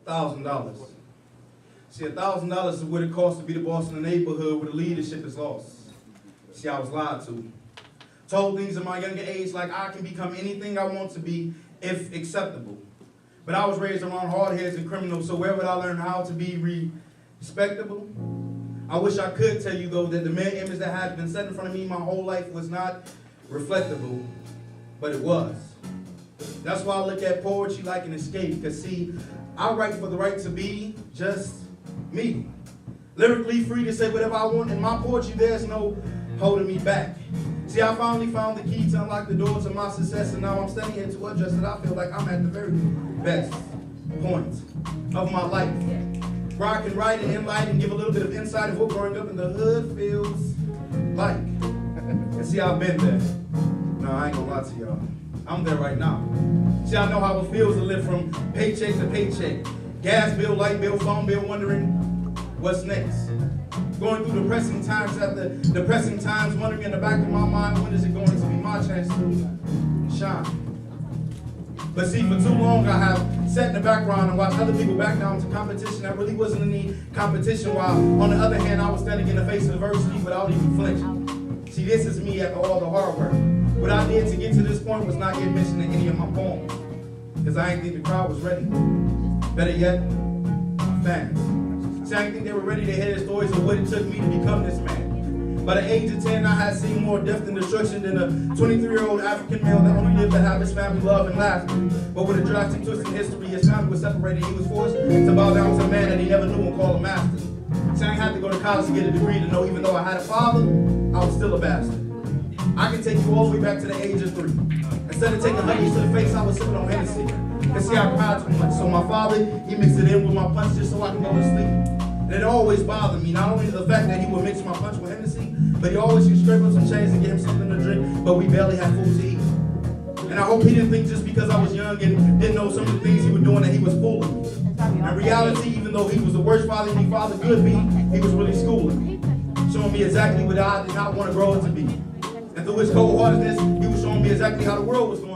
$1,000. See, $1,000 is what it costs to be the boss in the neighborhood where the leadership is lost. See, I was lied to. Told things in my younger age like I can become anything I want to be if acceptable. But I was raised around hardheads and criminals, so where would I learn how to be respectable? I wish I could tell you, though, that the mere image that has been set in front of me my whole life was not reflectable, but it was. That's why I look at poetry like an escape, because, see, I write for the right to be just me. Lyrically free to say whatever I want. In my poetry, there's no holding me back. See, I finally found the key to unlock the door to my success, and now I'm standing here to address that I feel like I'm at the very best point of my life. Where I can write and enlighten and give a little bit of insight of what growing up in the hood feels like. And see, I've been there. No, I ain't gonna lie to y'all. I'm there right now. See, I know how it feels to live from paycheck to paycheck. Gas bill, light bill, phone bill, wondering what's next. Going through depressing times after depressing times, wondering in the back of my mind, when is it going to be my chance to shine? But see, for too long I have sat in the background and watched other people back down to competition that really wasn't any competition, while on the other hand I was standing in the face of adversity without even flinching. See, this is me after all the hard work. What I did to get to this point was not yet mentioned in any of my poems, because I didn't think the crowd was ready. Better yet, my fans. See, I didn't think they were ready to hear the stories of what it took me to become this man. By the age of 10, I had seen more death and destruction than a 23-year-old African male that only lived to have his family love and laughter. But with a drastic twist in history, his family was separated. He was forced to bow down to a man that he never knew and call a master. See, I didn't have to go to college to get a degree to know even though I had a father, I was still a bastard. I can take you all the way back to the age of 3. Instead of taking honey to the face, I was sipping on Hennessy. And see, I cried too much. So my father, he mixed it in with my punch just so I can go to sleep. And it always bothered me, not only the fact that he would mix my punch with Hennessy, but he always used to scrape up some change to get him something to drink, but we barely had food to eat. And I hope he didn't think just because I was young and didn't know some of the things he was doing that he was fooling me. In reality, even though he was the worst father any father could be, he was really schooling me, showing me exactly what I did not want to grow up to be. And through his cold-heartedness, he was showing me exactly how the world was going